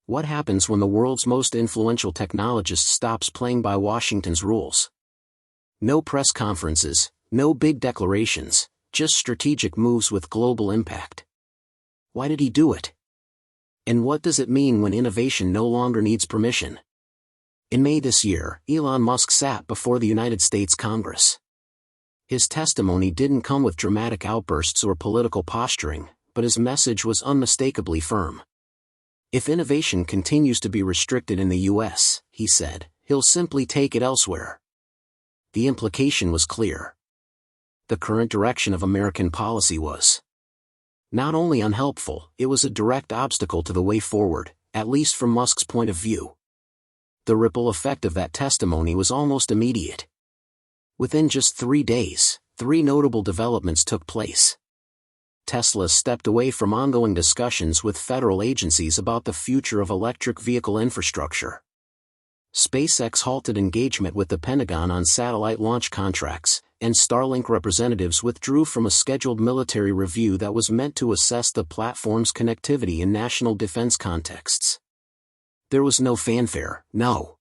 What happens when the world's most influential technologist stops playing by Washington's rules? No press conferences, no big declarations, just strategic moves with global impact. Why did he do it? And what does it mean when innovation no longer needs permission? In May this year, Elon Musk sat before the United States Congress. His testimony didn't come with dramatic outbursts or political posturing, but his message was unmistakably firm. If innovation continues to be restricted in the US, he said, he'll simply take it elsewhere. The implication was clear. The current direction of American policy was not only unhelpful, it was a direct obstacle to the way forward, at least from Musk's point of view. The ripple effect of that testimony was almost immediate. Within just 3 days, 3 notable developments took place. Tesla stepped away from ongoing discussions with federal agencies about the future of electric vehicle infrastructure. SpaceX halted engagement with the Pentagon on satellite launch contracts, and Starlink representatives withdrew from a scheduled military review that was meant to assess the platform's connectivity in national defense contexts. There was no fanfare, no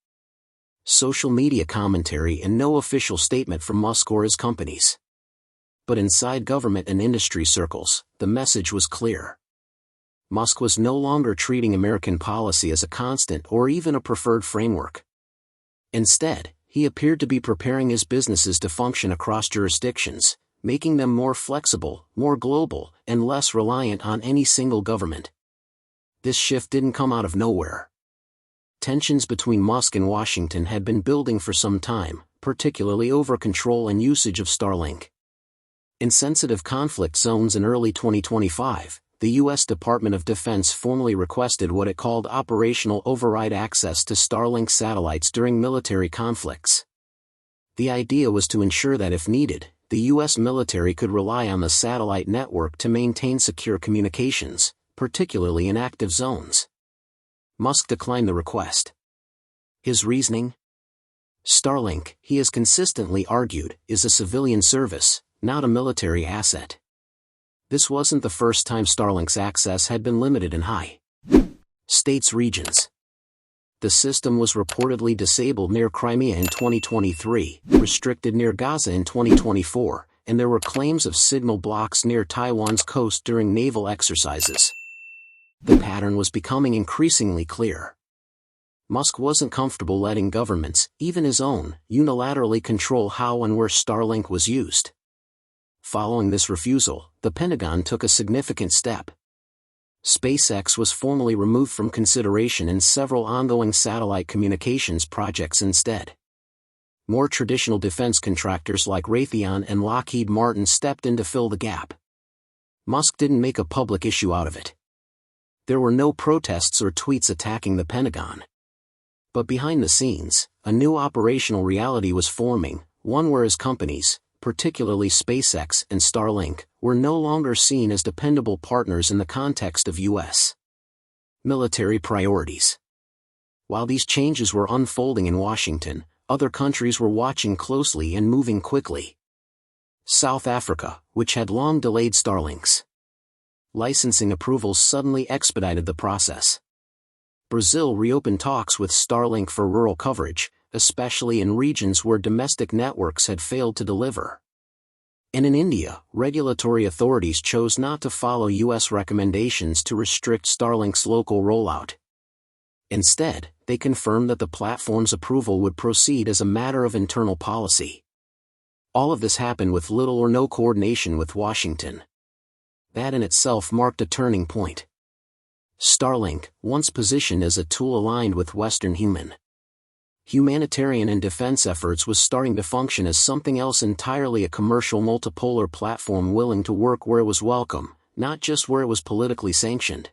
social media commentary, and no official statement from Musk or his companies. But inside government and industry circles, the message was clear. Musk was no longer treating American policy as a constant or even a preferred framework. Instead, he appeared to be preparing his businesses to function across jurisdictions, making them more flexible, more global, and less reliant on any single government. This shift didn't come out of nowhere. Tensions between Musk and Washington had been building for some time, particularly over control and usage of Starlink. In sensitive conflict zones in early 2025, the U.S. Department of Defense formally requested what it called operational override access to Starlink satellites during military conflicts. The idea was to ensure that if needed, the U.S. military could rely on the satellite network to maintain secure communications, particularly in active zones. Musk declined the request. His reasoning? Starlink, he has consistently argued, is a civilian service, not a military asset. This wasn't the first time Starlink's access had been limited in high-stakes regions. The system was reportedly disabled near Crimea in 2023, restricted near Gaza in 2024, and there were claims of signal blocks near Taiwan's coast during naval exercises. The pattern was becoming increasingly clear. Musk wasn't comfortable letting governments, even his own, unilaterally control how and where Starlink was used. Following this refusal, the Pentagon took a significant step. SpaceX was formally removed from consideration in several ongoing satellite communications projects instead. More traditional defense contractors like Raytheon and Lockheed Martin stepped in to fill the gap. Musk didn't make a public issue out of it. There were no protests or tweets attacking the Pentagon. But behind the scenes, a new operational reality was forming, one where his companies, particularly SpaceX and Starlink, were no longer seen as dependable partners in the context of U.S. military priorities. While these changes were unfolding in Washington, other countries were watching closely and moving quickly. South Africa, which had long delayed Starlink's licensing approvals, suddenly expedited the process. Brazil reopened talks with Starlink for rural coverage, especially in regions where domestic networks had failed to deliver. And in India, regulatory authorities chose not to follow U.S. recommendations to restrict Starlink's local rollout. Instead, they confirmed that the platform's approval would proceed as a matter of internal policy. All of this happened with little or no coordination with Washington. That in itself marked a turning point. Starlink, once positioned as a tool aligned with Western humanitarian and defense efforts, was starting to function as something else entirely: a commercial multipolar platform willing to work where it was welcome, not just where it was politically sanctioned.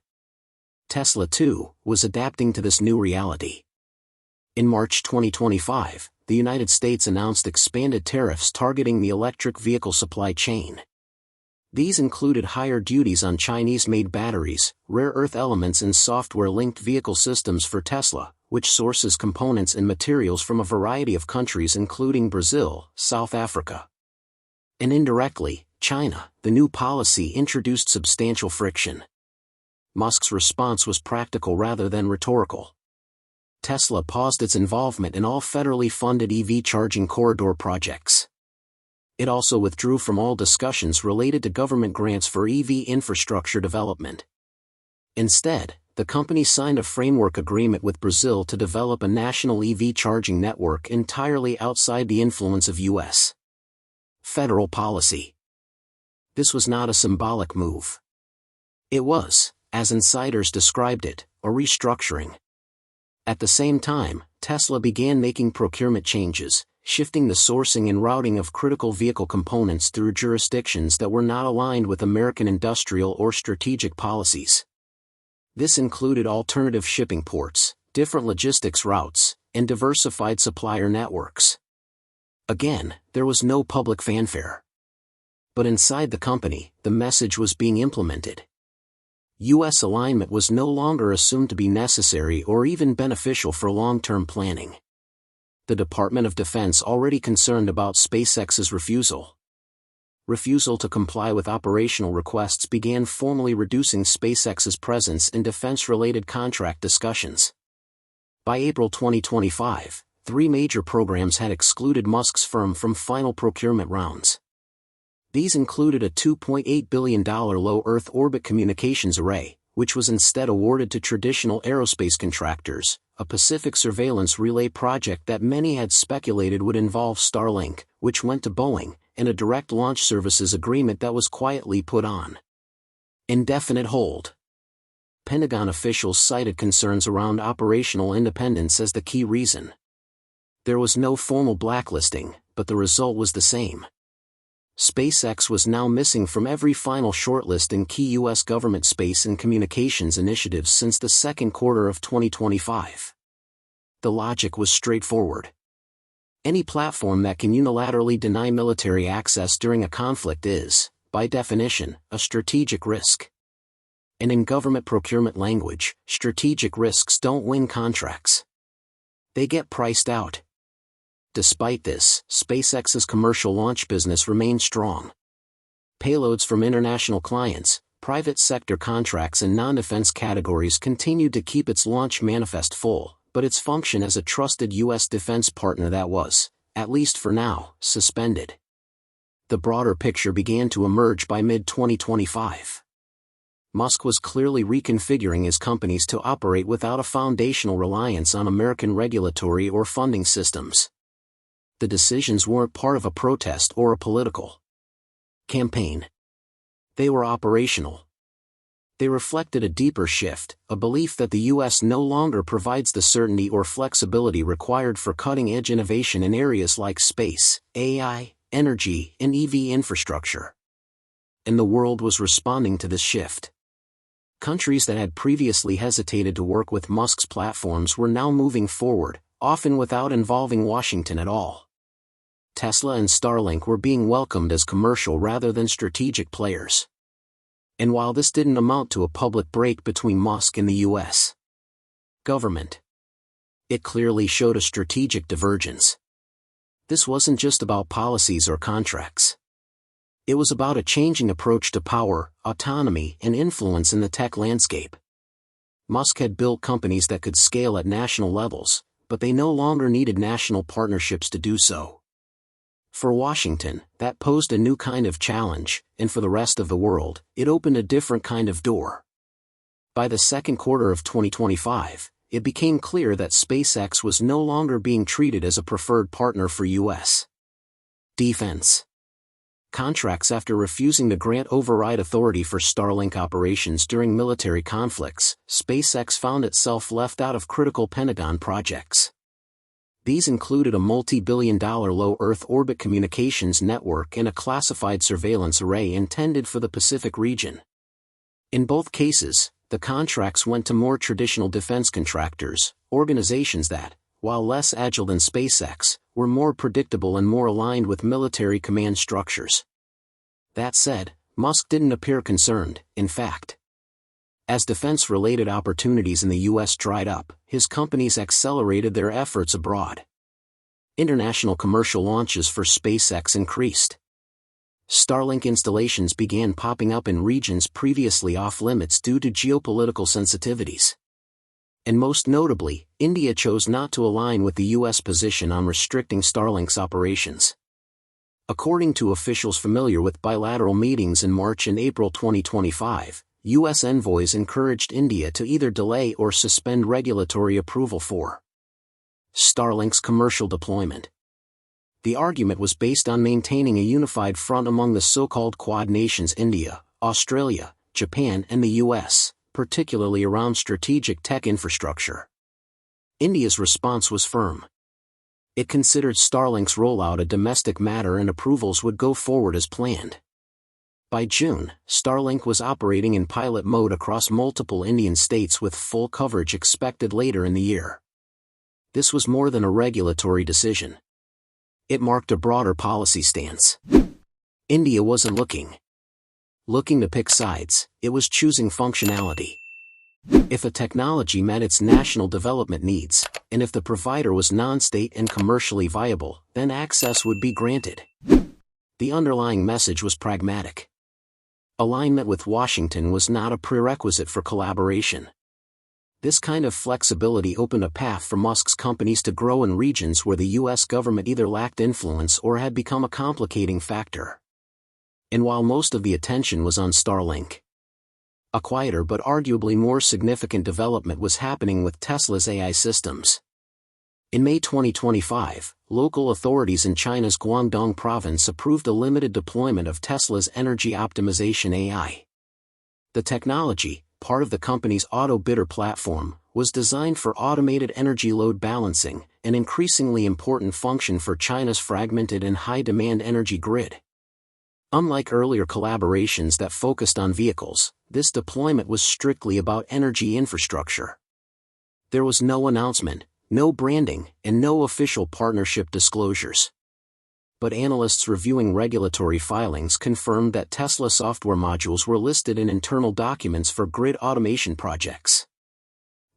Tesla, too, was adapting to this new reality. In March 2025, the United States announced expanded tariffs targeting the electric vehicle supply chain. These included higher duties on Chinese-made batteries, rare earth elements, and software-linked vehicle systems for Tesla, which sources components and materials from a variety of countries including Brazil, South Africa, and indirectly, China. The new policy introduced substantial friction. Musk's response was practical rather than rhetorical. Tesla paused its involvement in all federally funded EV charging corridor projects. It also withdrew from all discussions related to government grants for EV infrastructure development. Instead, the company signed a framework agreement with Brazil to develop a national EV charging network entirely outside the influence of U.S. federal policy. This was not a symbolic move. It was, as insiders described it, a restructuring. At the same time, Tesla began making procurement changes, shifting the sourcing and routing of critical vehicle components through jurisdictions that were not aligned with American industrial or strategic policies. This included alternative shipping ports, different logistics routes, and diversified supplier networks. Again, there was no public fanfare. But inside the company, the message was being implemented. U.S. alignment was no longer assumed to be necessary or even beneficial for long-term planning. The Department of Defense already concerned about SpaceX's refusal to comply with operational requests began formally reducing SpaceX's presence in defense-related contract discussions. By April 2025, 3 major programs had excluded Musk's firm from final procurement rounds. These included a $2.8 billion low Earth orbit communications array, which was instead awarded to traditional aerospace contractors, a Pacific surveillance relay project that many had speculated would involve Starlink, which went to Boeing, and a direct launch services agreement that was quietly put on indefinite hold. Pentagon officials cited concerns around operational independence as the key reason. There was no formal blacklisting, but the result was the same. SpaceX was now missing from every final shortlist in key U.S. government space and communications initiatives since the second quarter of 2025. The logic was straightforward. Any platform that can unilaterally deny military access during a conflict is, by definition, a strategic risk. And in government procurement language, strategic risks don't win contracts. They get priced out. Despite this, SpaceX's commercial launch business remained strong. Payloads from international clients, private sector contracts and non-defense categories continued to keep its launch manifest full, but its function as a trusted U.S. defense partner that was, at least for now, suspended. The broader picture began to emerge by mid-2025. Musk was clearly reconfiguring his companies to operate without a foundational reliance on American regulatory or funding systems. The decisions weren't part of a protest or a political campaign. They were operational. They reflected a deeper shift, a belief that the U.S. no longer provides the certainty or flexibility required for cutting-edge innovation in areas like space, AI, energy, and EV infrastructure. And the world was responding to this shift. Countries that had previously hesitated to work with Musk's platforms were now moving forward, often without involving Washington at all. Tesla and Starlink were being welcomed as commercial rather than strategic players. And while this didn't amount to a public break between Musk and the U.S. government, it clearly showed a strategic divergence. This wasn't just about policies or contracts. It was about a changing approach to power, autonomy, and influence in the tech landscape. Musk had built companies that could scale at national levels, but they no longer needed national partnerships to do so. For Washington, that posed a new kind of challenge, and for the rest of the world, it opened a different kind of door. By the second quarter of 2025, it became clear that SpaceX was no longer being treated as a preferred partner for U.S. defense contracts after refusing to grant override authority for Starlink operations during military conflicts. SpaceX found itself left out of critical Pentagon projects. These included a multi-billion-dollar low Earth orbit communications network and a classified surveillance array intended for the Pacific region. In both cases, the contracts went to more traditional defense contractors, organizations that, while less agile than SpaceX, were more predictable and more aligned with military command structures. That said, Musk didn't appear concerned. In fact, as defense-related opportunities in the U.S. dried up, his companies accelerated their efforts abroad. International commercial launches for SpaceX increased. Starlink installations began popping up in regions previously off-limits due to geopolitical sensitivities. And most notably, India chose not to align with the U.S. position on restricting Starlink's operations. According to officials familiar with bilateral meetings in March and April 2025, U.S. envoys encouraged India to either delay or suspend regulatory approval for Starlink's commercial deployment. The argument was based on maintaining a unified front among the so-called Quad nations India, Australia, Japan and the U.S., particularly around strategic tech infrastructure. India's response was firm. It considered Starlink's rollout a domestic matter and approvals would go forward as planned. By June, Starlink was operating in pilot mode across multiple Indian states with full coverage expected later in the year. This was more than a regulatory decision. It marked a broader policy stance. India wasn't looking to pick sides, it was choosing functionality. If a technology met its national development needs, and if the provider was non-state and commercially viable, then access would be granted. The underlying message was pragmatic. Alignment with Washington was not a prerequisite for collaboration. This kind of flexibility opened a path for Musk's companies to grow in regions where the U.S. government either lacked influence or had become a complicating factor. And while most of the attention was on Starlink, a quieter but arguably more significant development was happening with Tesla's AI systems. In May 2025, local authorities in China's Guangdong province approved a limited deployment of Tesla's energy optimization AI. The technology, part of the company's auto bidder platform, was designed for automated energy load balancing, an increasingly important function for China's fragmented and high-demand energy grid. Unlike earlier collaborations that focused on vehicles, this deployment was strictly about energy infrastructure. There was no announcement, no branding, and no official partnership disclosures. But analysts reviewing regulatory filings confirmed that Tesla software modules were listed in internal documents for grid automation projects.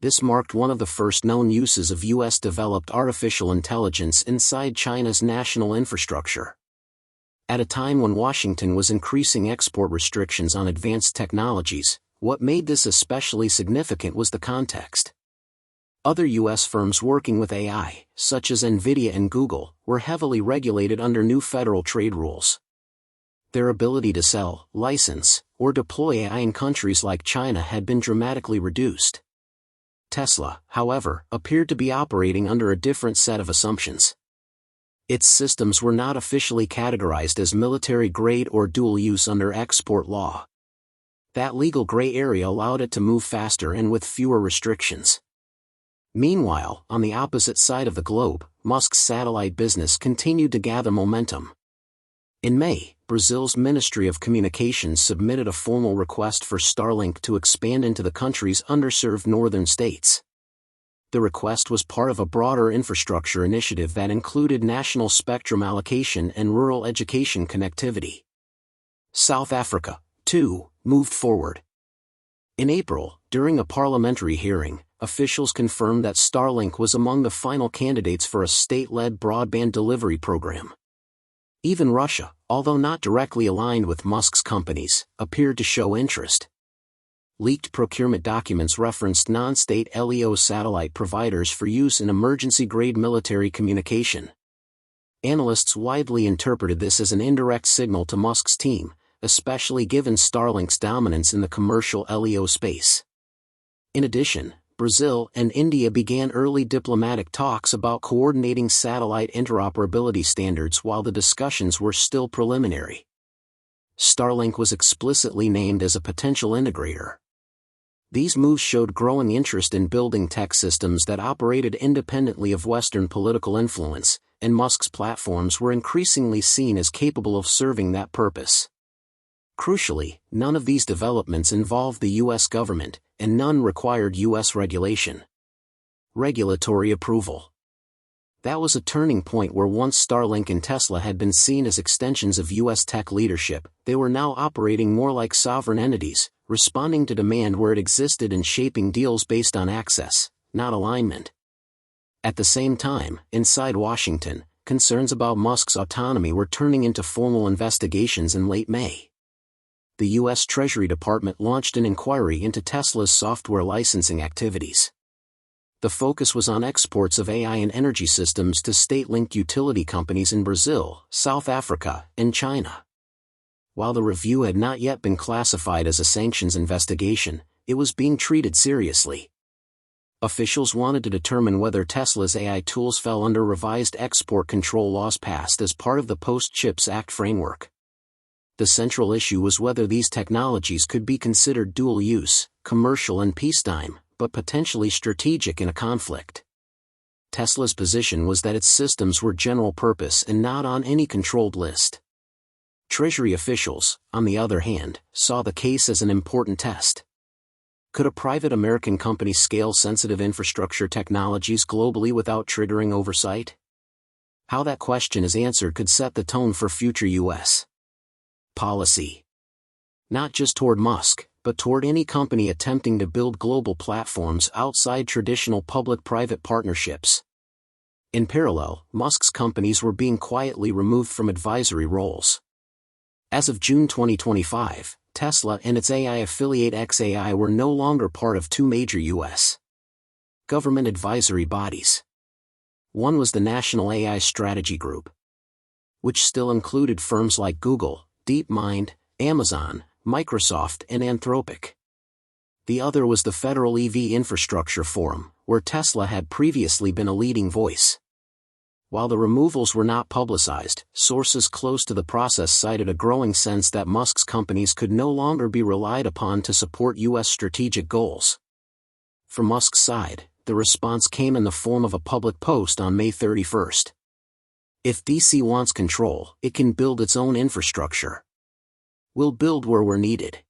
This marked one of the first known uses of U.S.-developed artificial intelligence inside China's national infrastructure. At a time when Washington was increasing export restrictions on advanced technologies, what made this especially significant was the context. Other U.S. firms working with AI, such as NVIDIA and Google, were heavily regulated under new federal trade rules. Their ability to sell, license, or deploy AI in countries like China had been dramatically reduced. Tesla, however, appeared to be operating under a different set of assumptions. Its systems were not officially categorized as military-grade or dual-use under export law. That legal gray area allowed it to move faster and with fewer restrictions. Meanwhile, on the opposite side of the globe, Musk's satellite business continued to gather momentum. In May, Brazil's Ministry of Communications submitted a formal request for Starlink to expand into the country's underserved northern states. The request was part of a broader infrastructure initiative that included national spectrum allocation and rural education connectivity. South Africa, too, moved forward. In April, during a parliamentary hearing, officials confirmed that Starlink was among the final candidates for a state-led broadband delivery program. Even Russia, although not directly aligned with Musk's companies, appeared to show interest. Leaked procurement documents referenced non-state LEO satellite providers for use in emergency-grade military communication. Analysts widely interpreted this as an indirect signal to Musk's team, especially given Starlink's dominance in the commercial LEO space. In addition, Brazil and India began early diplomatic talks about coordinating satellite interoperability standards while the discussions were still preliminary. Starlink was explicitly named as a potential integrator. These moves showed growing interest in building tech systems that operated independently of Western political influence, and Musk's platforms were increasingly seen as capable of serving that purpose. Crucially, none of these developments involved the U.S. government, and none required U.S. regulation. Regulatory approval. That was a turning point where once Starlink and Tesla had been seen as extensions of U.S. tech leadership, they were now operating more like sovereign entities, responding to demand where it existed and shaping deals based on access, not alignment. At the same time, inside Washington, concerns about Musk's autonomy were turning into formal investigations in late May. The U.S. Treasury Department launched an inquiry into Tesla's software licensing activities. The focus was on exports of AI and energy systems to state-linked utility companies in Brazil, South Africa, and China. While the review had not yet been classified as a sanctions investigation, it was being treated seriously. Officials wanted to determine whether Tesla's AI tools fell under revised export control laws passed as part of the Post-CHIPS Act framework. The central issue was whether these technologies could be considered dual-use, commercial and peacetime, but potentially strategic in a conflict. Tesla's position was that its systems were general purpose and not on any controlled list. Treasury officials, on the other hand, saw the case as an important test. Could a private American company scale sensitive infrastructure technologies globally without triggering oversight? How that question is answered could set the tone for future U.S. policy. Not just toward Musk, but toward any company attempting to build global platforms outside traditional public-private partnerships. In parallel, Musk's companies were being quietly removed from advisory roles. As of June 2025, Tesla and its AI affiliate xAI were no longer part of two major U.S. government advisory bodies. One was the National AI Strategy Group, which still included firms like Google, DeepMind, Amazon, Microsoft and Anthropic. The other was the Federal EV Infrastructure Forum, where Tesla had previously been a leading voice. While the removals were not publicized, sources close to the process cited a growing sense that Musk's companies could no longer be relied upon to support U.S. strategic goals. From Musk's side, the response came in the form of a public post on May 31. If DC wants control, it can build its own infrastructure. We'll build where we're needed.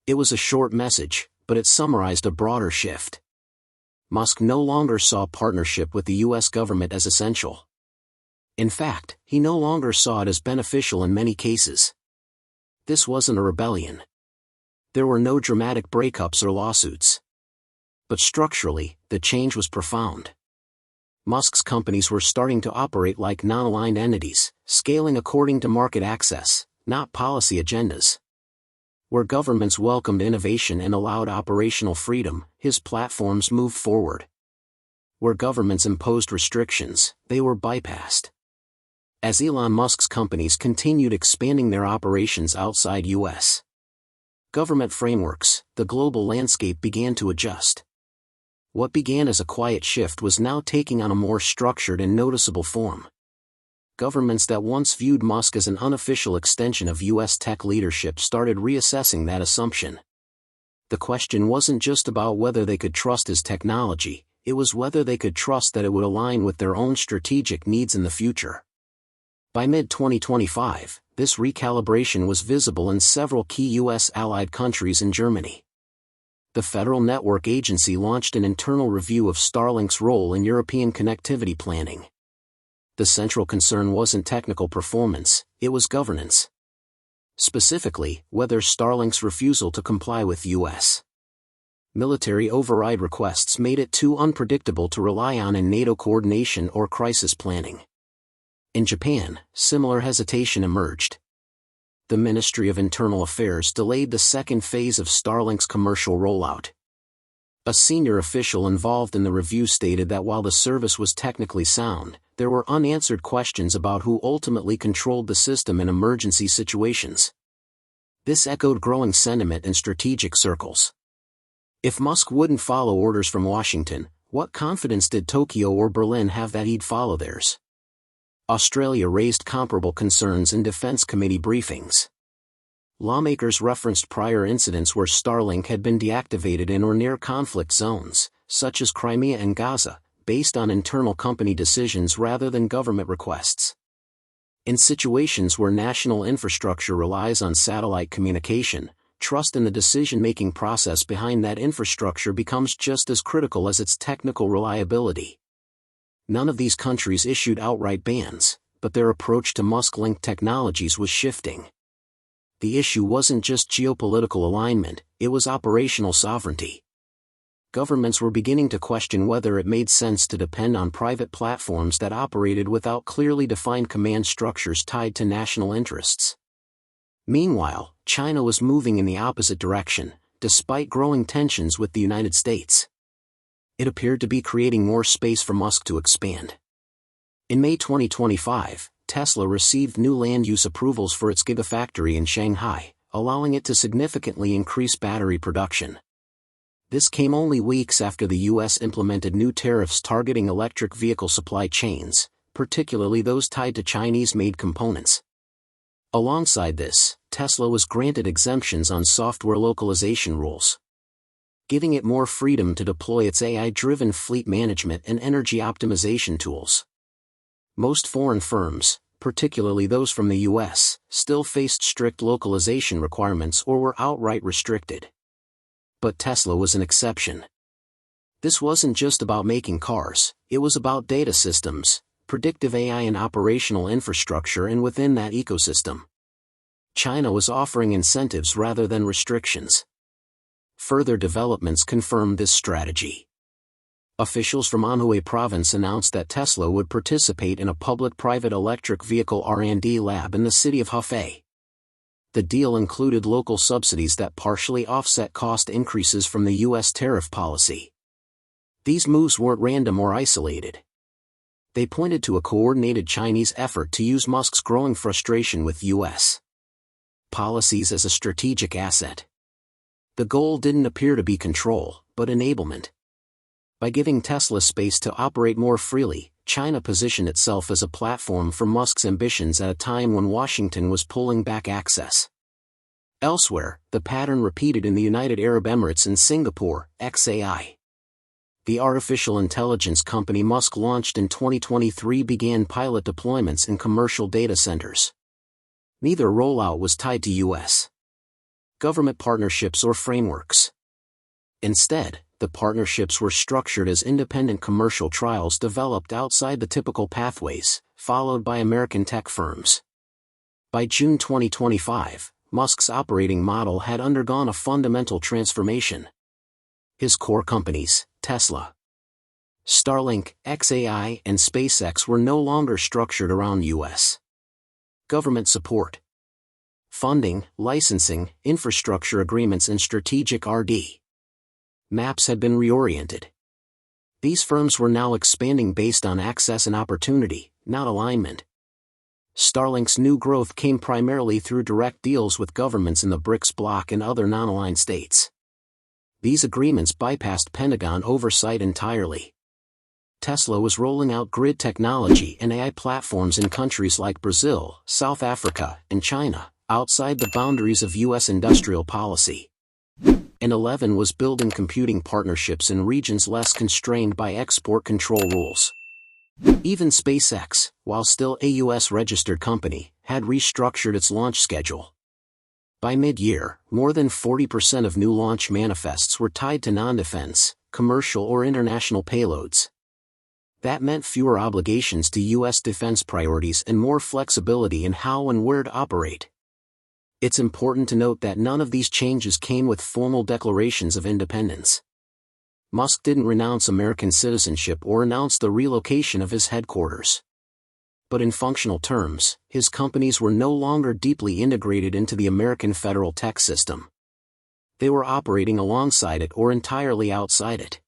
It was a short message, but it summarized a broader shift. Musk no longer saw partnership with the U.S. government as essential. In fact, he no longer saw it as beneficial in many cases. This wasn't a rebellion. There were no dramatic breakups or lawsuits. But structurally, the change was profound. Musk's companies were starting to operate like non-aligned entities, scaling according to market access, not policy agendas. Where governments welcomed innovation and allowed operational freedom, his platforms moved forward. Where governments imposed restrictions, they were bypassed. As Elon Musk's companies continued expanding their operations outside U.S. government frameworks, the global landscape began to adjust. What began as a quiet shift was now taking on a more structured and noticeable form. Governments that once viewed Musk as an unofficial extension of U.S. tech leadership started reassessing that assumption. The question wasn't just about whether they could trust his technology, it was whether they could trust that it would align with their own strategic needs in the future. By mid-2025, this recalibration was visible in several key U.S. allied countries and Germany. The Federal Network Agency launched an internal review of Starlink's role in European connectivity planning. The central concern wasn't technical performance, it was governance. Specifically, whether Starlink's refusal to comply with U.S. military override requests made it too unpredictable to rely on in NATO coordination or crisis planning. In Japan, similar hesitation emerged. The Ministry of Internal Affairs delayed the second phase of Starlink's commercial rollout. A senior official involved in the review stated that while the service was technically sound, there were unanswered questions about who ultimately controlled the system in emergency situations. This echoed growing sentiment in strategic circles. If Musk wouldn't follow orders from Washington, what confidence did Tokyo or Berlin have that he'd follow theirs? Australia raised comparable concerns in Defense Committee briefings. Lawmakers referenced prior incidents where Starlink had been deactivated in or near conflict zones, such as Crimea and Gaza, based on internal company decisions rather than government requests. In situations where national infrastructure relies on satellite communication, trust in the decision-making process behind that infrastructure becomes just as critical as its technical reliability. None of these countries issued outright bans, but their approach to Musk-linked technologies was shifting. The issue wasn't just geopolitical alignment, it was operational sovereignty. governments were beginning to question whether it made sense to depend on private platforms that operated without clearly defined command structures tied to national interests. Meanwhile, China was moving in the opposite direction, despite growing tensions with the United States. It appeared to be creating more space for Musk to expand. In May 2025, Tesla received new land use approvals for its Gigafactory in Shanghai, allowing it to significantly increase battery production. This came only weeks after the U.S. implemented new tariffs targeting electric vehicle supply chains, particularly those tied to Chinese-made components. Alongside this, Tesla was granted exemptions on software localization rules, giving it more freedom to deploy its AI-driven fleet management and energy optimization tools. Most foreign firms, particularly those from the U.S., still faced strict localization requirements or were outright restricted. But Tesla was an exception. This wasn't just about making cars, it was about data systems, predictive AI and operational infrastructure, and within that ecosystem, China was offering incentives rather than restrictions. Further developments confirmed this strategy. Officials from Anhui province announced that Tesla would participate in a public-private electric vehicle R&D lab in the city of Hefei. The deal included local subsidies that partially offset cost increases from the U.S. tariff policy. These moves weren't random or isolated. They pointed to a coordinated Chinese effort to use Musk's growing frustration with U.S. policies as a strategic asset. The goal didn't appear to be control, but enablement. By giving Tesla space to operate more freely, China positioned itself as a platform for Musk's ambitions at a time when Washington was pulling back access. Elsewhere, the pattern repeated in the United Arab Emirates and Singapore. XAI, the artificial intelligence company Musk launched in 2023, began pilot deployments in commercial data centers. Neither rollout was tied to U.S. government partnerships or frameworks. Instead, the partnerships were structured as independent commercial trials developed outside the typical pathways, followed by American tech firms. By June 2025, Musk's operating model had undergone a fundamental transformation. His core companies, Tesla, Starlink, XAI, and SpaceX, were no longer structured around U.S. government support, funding, licensing, infrastructure agreements, and strategic R&D maps had been reoriented. These firms were now expanding based on access and opportunity, not alignment. Starlink's new growth came primarily through direct deals with governments in the BRICS bloc and other non-aligned states. These agreements bypassed Pentagon oversight entirely. Tesla was rolling out grid technology and AI platforms in countries like Brazil, South Africa, and China, outside the boundaries of U.S. industrial policy. And 11 was building computing partnerships in regions less constrained by export control rules. Even SpaceX, while still a U.S.-registered company, had restructured its launch schedule. By mid-year, more than 40% of new launch manifests were tied to non-defense, commercial or international payloads. That meant fewer obligations to U.S. defense priorities and more flexibility in how and where to operate. It's important to note that none of these changes came with formal declarations of independence. Musk didn't renounce American citizenship or announce the relocation of his headquarters. But in functional terms, his companies were no longer deeply integrated into the American federal tech system. They were operating alongside it or entirely outside it.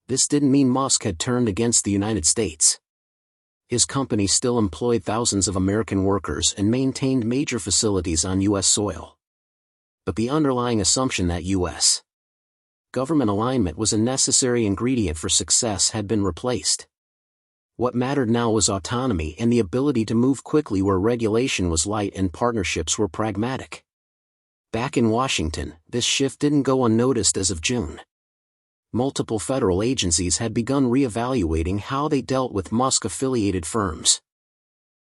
This didn't mean Musk had turned against the United States. His company still employed thousands of American workers and maintained major facilities on U.S. soil. But the underlying assumption that U.S. government alignment was a necessary ingredient for success had been replaced. What mattered now was autonomy and the ability to move quickly where regulation was light and partnerships were pragmatic. Back in Washington, this shift didn't go unnoticed as of June. Multiple federal agencies had begun re-evaluating how they dealt with Musk-affiliated firms.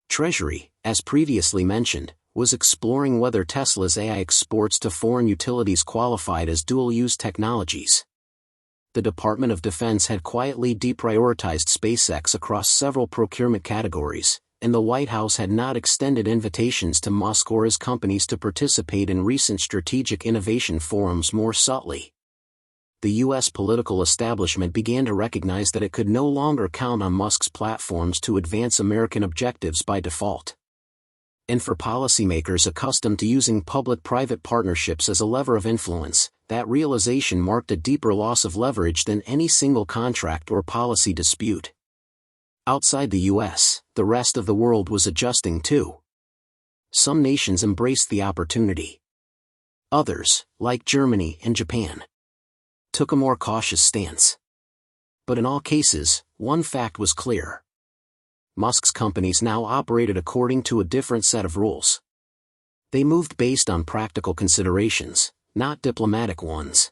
Treasury, as previously mentioned, was exploring whether Tesla's AI exports to foreign utilities qualified as dual-use technologies. The Department of Defense had quietly deprioritized SpaceX across several procurement categories, and the White House had not extended invitations to Musk or his companies to participate in recent strategic innovation forums more subtly. the U.S. political establishment began to recognize that it could no longer count on Musk's platforms to advance American objectives by default. And for policymakers accustomed to using public-private partnerships as a lever of influence, that realization marked a deeper loss of leverage than any single contract or policy dispute. Outside the U.S., the rest of the world was adjusting too. Some nations embraced the opportunity. Others, like Germany and Japan, took a more cautious stance. But in all cases, one fact was clear. Musk's companies now operated according to a different set of rules. They moved based on practical considerations, not diplomatic ones.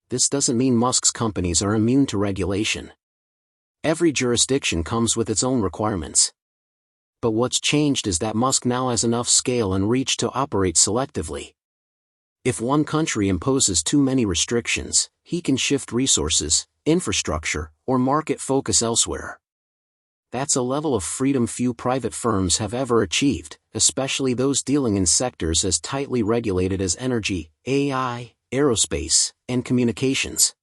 This doesn't mean Musk's companies are immune to regulation. Every jurisdiction comes with its own requirements. But what's changed is that Musk now has enough scale and reach to operate selectively. If one country imposes too many restrictions, he can shift resources, infrastructure, or market focus elsewhere. That's a level of freedom few private firms have ever achieved, especially those dealing in sectors as tightly regulated as energy, AI, aerospace, and communications.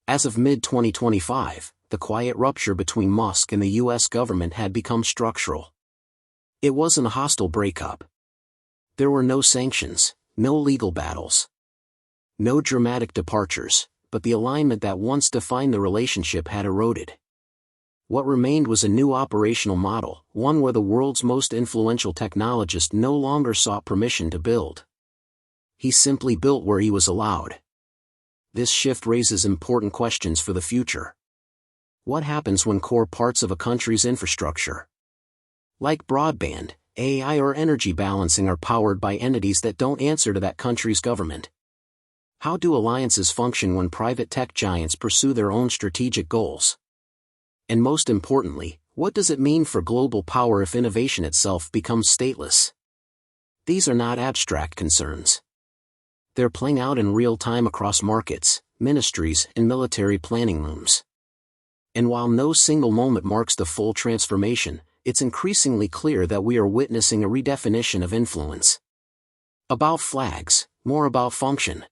As of mid-2025, the quiet rupture between Musk and the U.S. government had become structural. It wasn't a hostile breakup. There were no sanctions, no legal battles, no dramatic departures, but the alignment that once defined the relationship had eroded. What remained was a new operational model, one where the world's most influential technologist no longer sought permission to build. He simply built where he was allowed. This shift raises important questions for the future. What happens when core parts of a country's infrastructure, like broadband, AI, or energy balancing, are powered by entities that don't answer to that country's government? How do alliances function when private tech giants pursue their own strategic goals? And most importantly, what does it mean for global power if innovation itself becomes stateless? These are not abstract concerns. They're playing out in real time across markets, ministries, and military planning rooms. And while no single moment marks the full transformation, it's increasingly clear that we are witnessing a redefinition of influence. About flags, more about function.